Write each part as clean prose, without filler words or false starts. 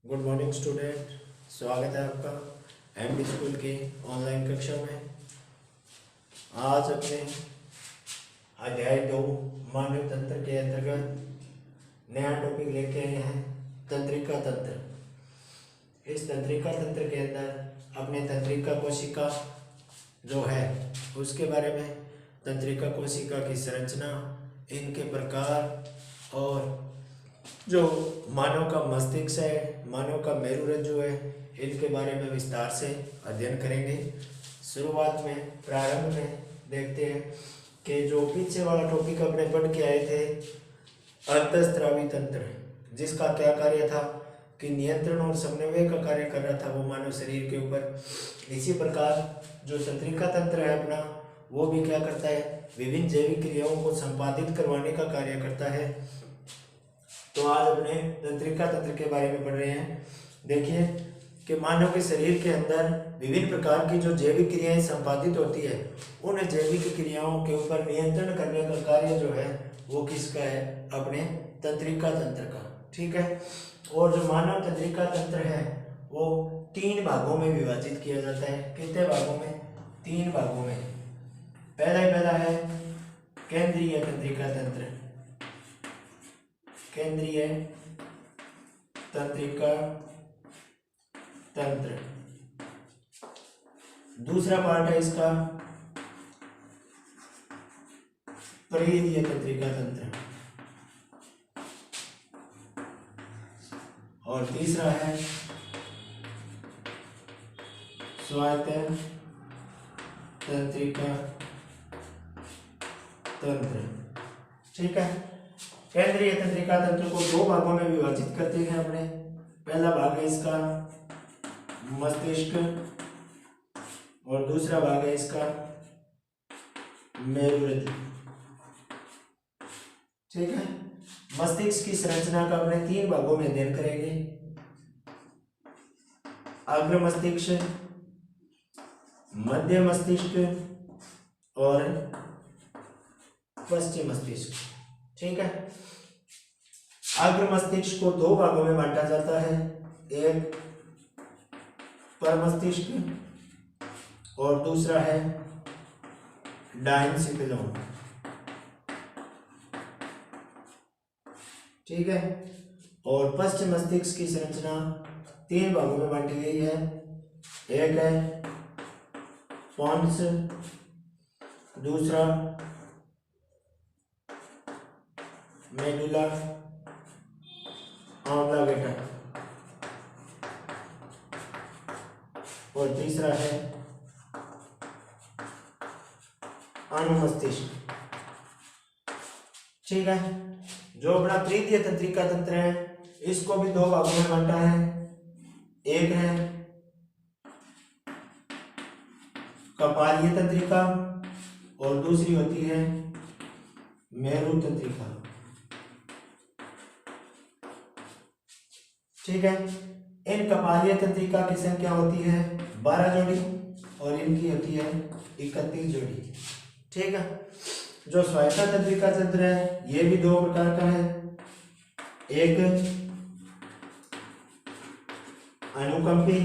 Good morning student, स्वागत है आपका एमडी स्कूल की ऑनलाइन कक्षा में। आज अपने अध्याय 2 मानव तंत्र के अंतर्गत नया टॉपिक लेके आए हैं, तंत्रिका तंत्र। इस तंत्रिका तंत्र के अंदर अपने तंत्रिका कोशिका जो है उसके बारे में, तंत्रिका कोशिका की संरचना, इनके प्रकार और जो मानव का मस्तिष्क है, मानव का मेरुरज्जु है, इनके बारे में विस्तार से अध्ययन करेंगे। शुरुआत में, प्रारंभ में देखते हैं कि जो पीछे वाला टॉपिक अपने पढ़ के आए थे, अंतःस्रावी तंत्र, जिसका क्या कार्य था कि नियंत्रण और समन्वय का कार्य कर रहा था वो मानव शरीर के ऊपर। इसी प्रकार जो तंत्रिका तंत्र है अपना, वो भी क्या करता है, विभिन्न जैविक क्रियाओं को संपादित करवाने का कार्य करता है। तो आज अपने तंत्रिका तंत्र के बारे में पढ़ रहे हैं। देखिए कि मानव के शरीर के अंदर विभिन्न प्रकार की जो जैविक क्रियाएं संपादित होती है, उन जैविक क्रियाओं के ऊपर नियंत्रण करने का कार्य जो है वो किसका है, अपने तंत्रिका तंत्र का। ठीक है। और जो मानव तंत्रिका तंत्र है वो 3 भागों में विभाजित किया जाता है। कितने भागों में? 3 भागों में। पहला है केंद्रीय तंत्रिका तंत्र, केंद्रीय तंत्रिका तंत्र। दूसरा पार्ट है इसका परिधीय तंत्रिका तंत्र, और तीसरा है स्वायत्त तंत्रिका तंत्र। ठीक है। केंद्रीय तंत्रिका तंत्र को 2 भागों में विभाजित करते हैं अपने। पहला भाग है इसका मस्तिष्क और दूसरा भाग है इसका मेरुरज्जु। ठीक है। मस्तिष्क की संरचना का अपने 3 भागों में अध्ययन करेंगे। अग्र मस्तिष्क, मध्य मस्तिष्क और पश्चिम मस्तिष्क। ठीक है। अग्र मस्तिष्क को 2 भागों में बांटा जाता है, एक परमस्तिष्क और दूसरा है डायनसिक्लोन। ठीक है। और पश्चिम मस्तिष्क की संरचना 3 भागों में बांटी गई है, एक है पोन्स, दूसरा मेडुला ऑब्लिंगेटा और तीसरा है अनुमस्तिष्क। ठीक है। जो अपना तृतीय तंत्रिका तंत्र है, इसको भी 2 भागों में बांटा है, एक है कपालीय तंत्रिका और दूसरी होती है मेरु तंत्रिका। ठीक है। इन कपालीय तंत्रिका की संख्या होती है 12 जोड़ी और इनकी होती है 31 जोड़ी। ठीक है। जो स्वायत्त तंत्रिका तंत्र है ये भी 2 प्रकार का है, एक अनुकंपी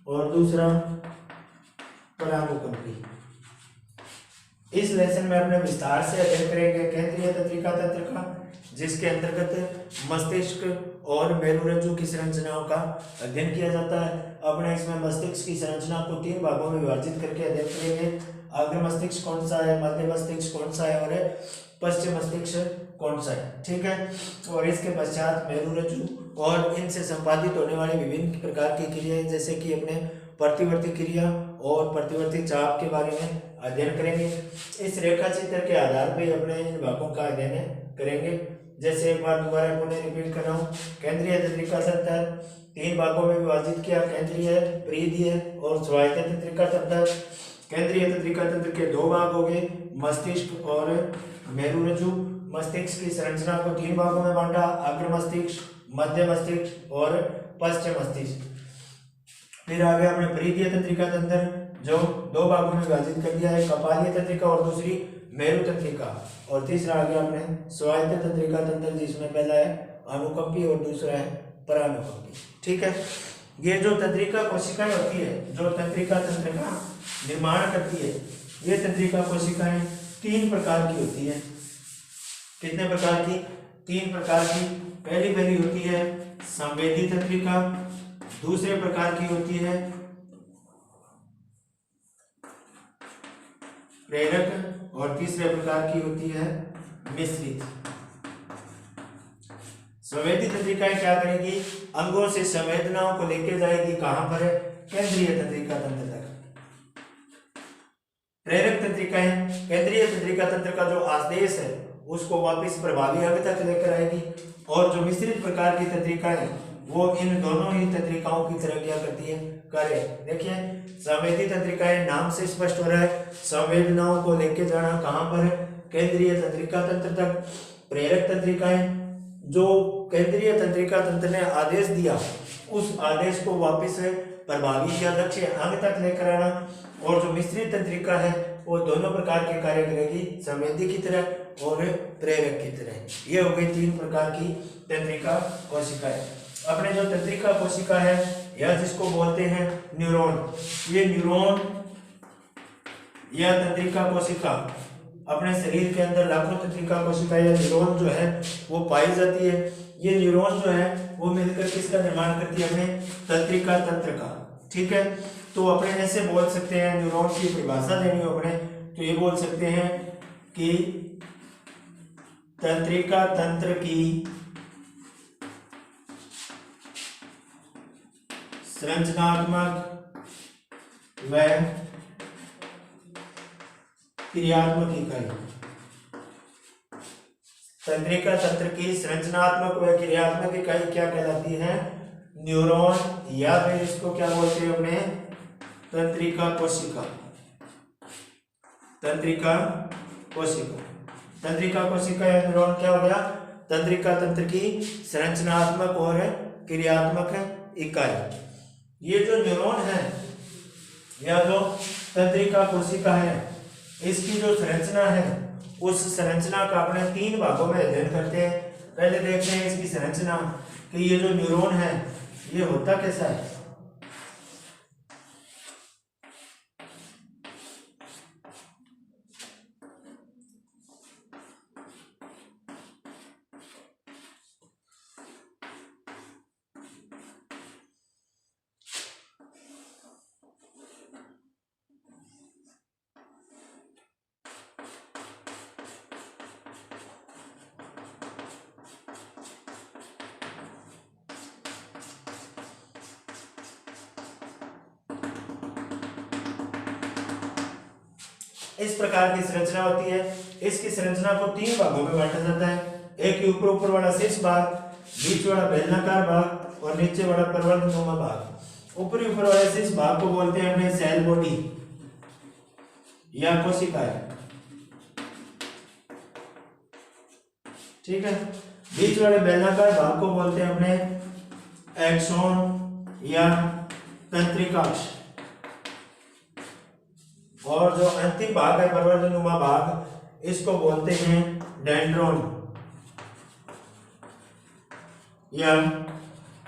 और दूसरा परानुकंपी। इस लेसन में अपने विस्तार से अध्ययन करेंगे केंद्रीय तंत्रिका तंत्र का, जिसके अंतर्गत मस्तिष्क और मेरुरज्जु की संरचनाओं का अध्ययन किया जाता है। अपने इसमें मस्तिष्क की संरचना को 3 भागों में विभाजित करके अध्ययन करेंगे। अग्र मस्तिष्क कौन सा है, मध्य मस्तिष्क कौन सा है और पश्चिम मस्तिष्क कौन सा है। ठीक है। और इसके पश्चात मेरुरज्जु और इनसे संपादित होने वाले विभिन्न प्रकार की क्रियाएं, जैसे कि अपने प्रतिवर्ती क्रिया और प्रतिवर्ती चाप के बारे में अध्ययन करेंगे। इस रेखा चित्र के आधार पर अपने इन भागों का अध्ययन करेंगे। जैसे एक बार दोबारा पुनः रिपीट कर रहा हूँ, केंद्रीय तंत्रिका तंत्र 3 भागों में विभाजित किया, केंद्रीय, परिधीय और स्वायत्त तंत्रिका तंत्र। केंद्रीय तंत्रिका तंत्र के 2 भाग हो गए, मस्तिष्क और मेरुरज्जु। मस्तिष्क की संरचना को 3 भागों में बांटा, अग्र मस्तिष्क, मध्य मस्तिष्क और पश्चिम मस्तिष्क। फिर आगे हमने परिधीय तंत्रिका तंत्र जो 2 भागों में विभाजित कर दिया है, कपालीय तंत्रिका और दूसरी मेरु तंत्रिका, और तीसरा आ गया हमने स्वायत्त तंत्रिका तंत्र, जिसमें पहला है अनुकंपी और दूसरा है प्रारंभ होगी। ठीक है, ये जो तंत्रिका कोशिकाएं होती है, जो तंत्रिका तंत्र का निर्माण करती है, ये तंत्रिका कोशिकाएं 3 प्रकार की होती है। कितने प्रकार की? 3 प्रकार की। पहली होती है संवेदी तंत्रिका, दूसरे प्रकार की होती है प्रेरक, और तीसरे प्रकार की होती है मिश्रित। संवेदी तंत्रिकाएं क्या करेगी? अंगों से संवेदनाओं को लेकर जाएगी कहां पर? केंद्रीय तंत्रिका तंत्र तक। प्रेरक तंत्रिकाएं केंद्रीय तंत्रिका तंत्र का जो आदेश है उसको वापस प्रभावी अंग तक लेकर आएगी, और जो मिश्रित प्रकार की तंत्रिकाएं वो इन दोनों ही तंत्रिकाओं की तरह क्या करती है? कार्य। देखिए, संवेदी तंत्रिकाएं नाम से स्पष्ट हो रहा है, संवेदनाओं को लेकर जाना कहां पर? केंद्रीय तंत्रिका तंत्र तक। प्रेरक तंत्रिकाएं जो केंद्रीय तंत्रिका तंत्र ने आदेश दिया उस आदेश को वापस प्रभावी या लक्ष्य अंग तक लेकर आना, और जो मिश्रित तंत्रिका है वो दोनों प्रकार के कार्य करेगी, संवेदी की तरह और प्रेरक की तरह। ये हो गई 3 प्रकार की तंत्रिका कोशिकाएं। अपने जो तंत्रिका कोशिका है या जिसको बोलते हैं न्यूरॉन, ये न्यूरॉन या तंत्रिका कोशिका, अपने शरीर के अंदर लाखों तंत्रिका कोशिका या न्यूरॉन जो है वो पाई जाती है। ये न्यूरॉन जो है वो मिलकर किसका निर्माण करती है? अपने तंत्रिका तंत्र का। ठीक है, तो अपने ऐसे बोल सकते हैं, न्यूरॉन की परिभाषा देनी हो अपने तो ये बोल सकते हैं कि तंत्रिका तंत्र की संरचनात्मक व क्रियात्मक इकाई। तंत्रिका तंत्र की संरचनात्मक व क्रियात्मक इकाई क्या कहलाती है? न्यूरॉन, या फिर इसको क्या बोलते हैं अपने? तंत्रिका कोशिका। तंत्रिका कोशिका, तंत्रिका कोशिका या न्यूरॉन क्या हो गया? तंत्रिका तंत्र की संरचनात्मक और क्रियात्मक इकाई। ये जो न्यूरॉन है या जो तंत्रिका कोशिका है, इसकी जो संरचना है उस संरचना का अपने 3 भागों में अध्ययन करते हैं। पहले देखते हैं इसकी संरचना कि ये जो न्यूरॉन है ये होता कैसा है। इस प्रकार की संरचना होती है। इसकी संरचना को 3 भागों में बांटा जाता है। एक ऊपर वाला शीर्ष भाग, बीच वाला बेलनाकार भाग और नीचे वाला प्रवर्धनुमा भाग। ऊपर वाले शीर्ष भाग को बोलते हैं अपने सेल बॉडी या कोशिकाएं। ठीक है, बीच वाले बेलनाकार भाग को बोलते हैं अपने एक्सोन या तंत्रिकाक्ष, और जो अंतिम भाग है प्रवर्धनुमा भाग, इसको बोलते हैं डेंड्रोन या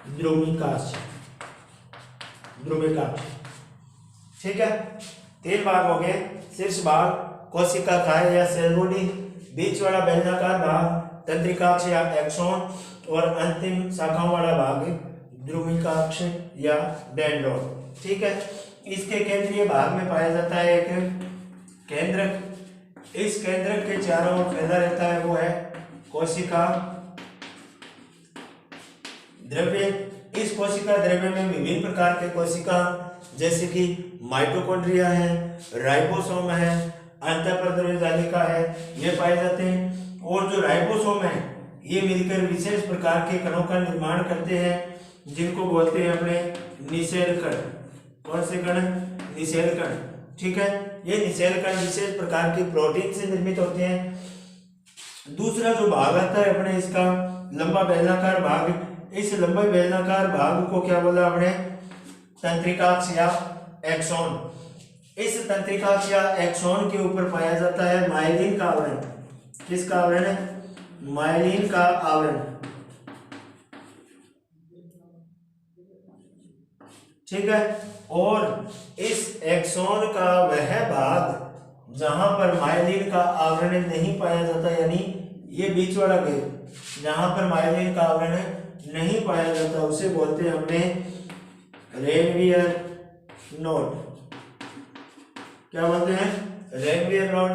द्रुमिकाक्ष। ठीक है, 3 भाग हो गए। शीर्ष भाग कोशिका काय या सेल बॉडी, बीच वाला बेलनाकार भाग तंत्रिकाक्ष या एक्सोन, और अंतिम शाखाओं वाला भाग द्रुमिकाक्ष या डेंड्रोन। ठीक है, इसके केंद्रीय भाग में पाया जाता है एक केंद्रक। इस केंद्रक के चारों ओर फैला रहता है वो है कोशिका द्रव्य। इस कोशिका द्रव्य में विभिन्न प्रकार के कोशिका जैसे कि माइटोकॉन्ड्रिया है, राइबोसोम है, अंतःप्रद्रव्य जालिका है, ये पाए जाते हैं। और जो राइबोसोम है ये मिलकर विशेष प्रकार के कणों का निर्माण करते हैं जिनको बोलते हैं अपने निषेध कण। कौन से कण? निषेध कण। ठीक है, ये निषेध कण विशेष प्रकार के प्रोटीन से निर्मित होते हैं। दूसरा जो भाग आता है अपने इसका लंबा बेलनाकार भाग। इस लंबे बेलनाकार भाग को क्या बोला अपने? तंत्रिकाक्ष या एक्सोन। इस तंत्रिकाक्ष या एक्सोन के ऊपर पाया जाता है माइलिन का आवरण। किसका आवरण है? माइलिन का आवरण। ठीक है। और इस एक्सोन का वह भाग जहां पर माइलिन का आवरण नहीं पाया जाता, यानी ये बीच वाला घेर जहां पर माइलिन का आवरण नहीं पाया जाता, उसे बोलते हैं अपने रेनवियर नोड। क्या बोलते हैं? Ranvier node.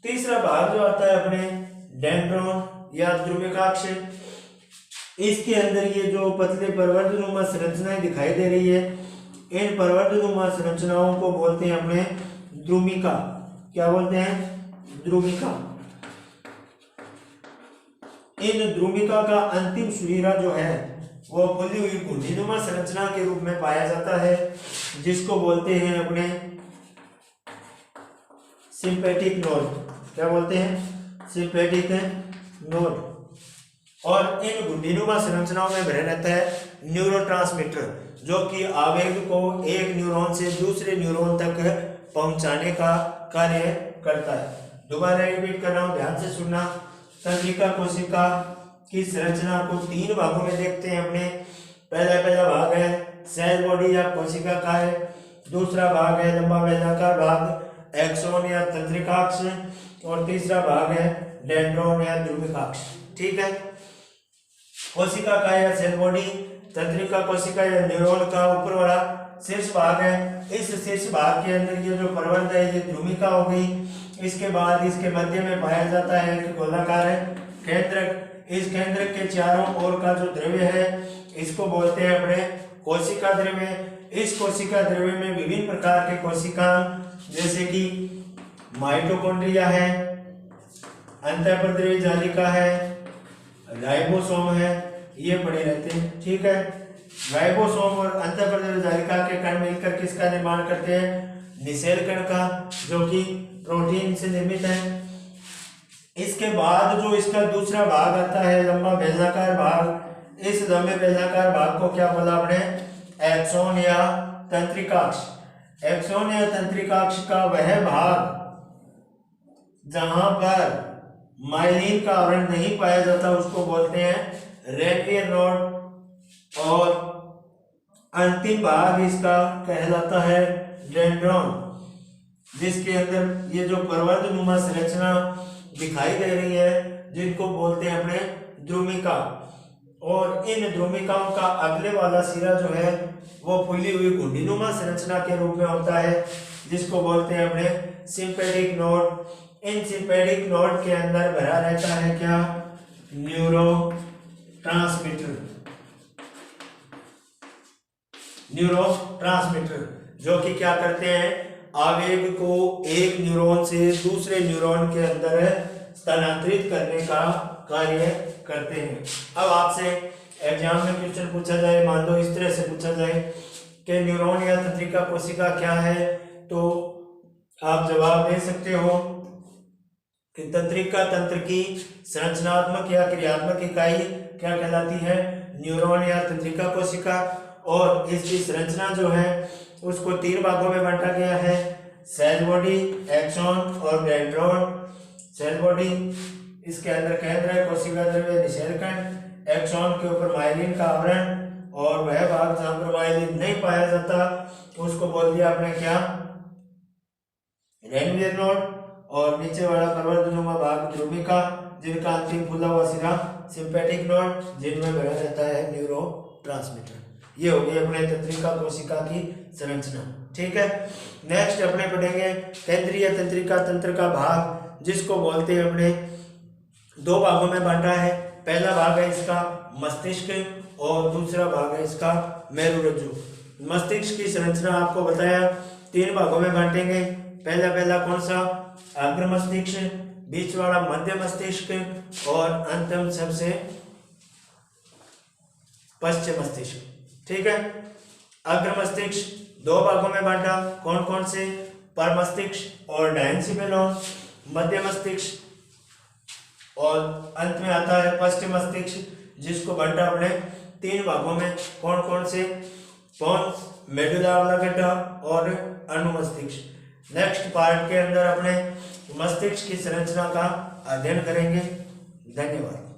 तीसरा भाग जो आता है अपने डेंड्रॉन या ध्रुविकाक्ष। इसके अंदर ये जो पतले प्रवर्धनुमा संरचनाएं दिखाई दे रही है, इन प्रवर्धनुमा संरचनाओं को बोलते हैं अपने द्रुमिका। क्या बोलते हैं? द्रुमिका। इन द्रुमिका का अंतिम सुहिरा जो है वो फुली हुई घुंडीनुमा संरचना के रूप में पाया जाता है, जिसको बोलते हैं अपने सिंपैथिक नोड। क्या बोलते हैं? Sympathetic node. और इन घुंडीनुमा संरचनाओं में भरे रहता है न्यूरोट्रांसमीटर, जो कि आवेग को एक न्यूरॉन से दूसरे न्यूरॉन तक पहुंचाने का कार्य करता है। दोबारा रिपीट कर रहा हूं, ध्यान से सुनना। तंत्रिका कोशिका की संरचना को 3 भागों में देखते हैं अपने। पहला भाग है सेल बॉडी या कोशिका काय। दूसरा भाग है लंबा बेलनाकार भाग एक्सोन या तंत्रिकाक्ष। और तीसरा भाग है डेंड्रॉन या ध्रुविकाक्ष। ठीक है। कोशिका काय या सेल बॉडी, तंत्रिका कोशिका या न्यूरॉन का ऊपर वाला शीर्ष भाग है। इस शीर्ष भाग के अंदर ये जो प्रवर्ध है ये ध्रुमिका हो गई। इसके बाद इसके मध्य में पाया जाता है कि गोलाकार है केंद्रक। इस केंद्र के चारों ओर का जो द्रव्य है इसको बोलते हैं अपने कोशिका द्रव्य। इस कोशिका द्रव्य में विभिन्न प्रकार के कोशिका जैसे कि माइटोकॉन्ड्रिया है, अंतःपद्रव्य जालिका है, राइबोसोम है, ये पड़े रहते हैं। ठीक है। राइबोसोम और अंतःपद्रव्य जालिका के कण मिलकर किसका निर्माण करते हैं? निषेल कण का, जो कि प्रोटीन से निर्मित है। इसके बाद जो इसका दूसरा भाग आता है लंबा बेलनाकार भाग, इस लंबे बेलनाकार भाग को क्या बोला आपने? एक्सोन या तंत्रिकाक्ष। एक्सोन या तंत्रिकाक्ष का वह भाग जहां पर माइलिन का आवरण नहीं पाया जाता उसको बोलते हैं रेनवियर नोड। और अंतिम भाग इसका कहलाता है डेंड्रॉन, जिसके अंदर ये जो प्रवर्धनुमा संरचना दिखाई दे रही है जिनको बोलते हैं अपने ध्रुमिका। और इन ध्रुमिकाओं का अगले वाला सिरा जो है वो फुली हुई घुंडीनुमा संरचना के रूप में होता है, जिसको बोलते हैं अपने सिंपैथिक नोड। इन सिंपैथिक नोड के अंदर भरा रहता है क्या? न्यूरोट्रांसमीटर। न्यूरोट्रांसमीटर जो कि क्या करते हैं? आवेग को एक न्यूरॉन से दूसरे न्यूरॉन के अंदर स्थानांतरित करने का कार्य करते हैं। अब आपसे एग्जाम में क्वेश्चन पूछा जाए, मान लो इस तरह से पूछा जाए कि न्यूरॉन या तंत्रिका कोशिका क्या है, तो आप जवाब दे सकते हो कि तंत्रिका तंत्र की संरचनात्मक या क्रियात्मक इकाई क्या कहलाती है? न्यूरॉन या तंत्रिका कोशिका। और इसकी संरचना जो है उसको 3 भागों में बांटा गया है, सेल बॉडी, एक्सोन और डेंड्रॉन। सेल बॉडी, इसके अंदर केंद्र है, कोशिका द्रव्य, निषेल कण। एक्सोन के ऊपर माइलिन का आवरण, और वह भाग जहां पर माइलिन नहीं पाया जाता उसको बोल दिया आपने क्या? Ranvier node. और नीचे वाला प्रवर्धनुमा भाग ध्रुमिका, जिनका अंतिम फूला हुआ सिरा सिंपैथिक नोड, जिनमें भरा रहता है न्यूरोट्रांसमीटर। ये हो गई अपने तंत्रिका कोशिका की संरचना। ठीक है। नेक्स्ट अपने पढ़ेंगे केंद्रीय तंत्रिका तंत्र का भाग, जिसको बोलते हैं अपने 2 भागों में बांटा है। पहला भाग है इसका मस्तिष्क और दूसरा भाग है इसका मेरुरज्जु। मस्तिष्क की संरचना आपको बताया 3 भागों में बांटेंगे। पहला कौन सा? अग्र मस्तिष्क, बीच वाला मध्य मस्तिष्क और अंतिम सबसे पश्चिम मस्तिष्क। ठीक है। अग्र मस्तिष्क 2 भागों में बांटा, कौन कौन से? परमस्तिष्क और डायंसिफेलॉन। मध्य मस्तिष्क और अंत में आता है पश्चिम मस्तिष्क, जिसको बांटा अपने 3 भागों में, कौन कौन से? पोन्स, मेडुला ऑब्लांगेटा और अनुमस्तिष्क। नेक्स्ट पार्ट के अंदर अपने मस्तिष्क की संरचना का अध्ययन करेंगे। धन्यवाद।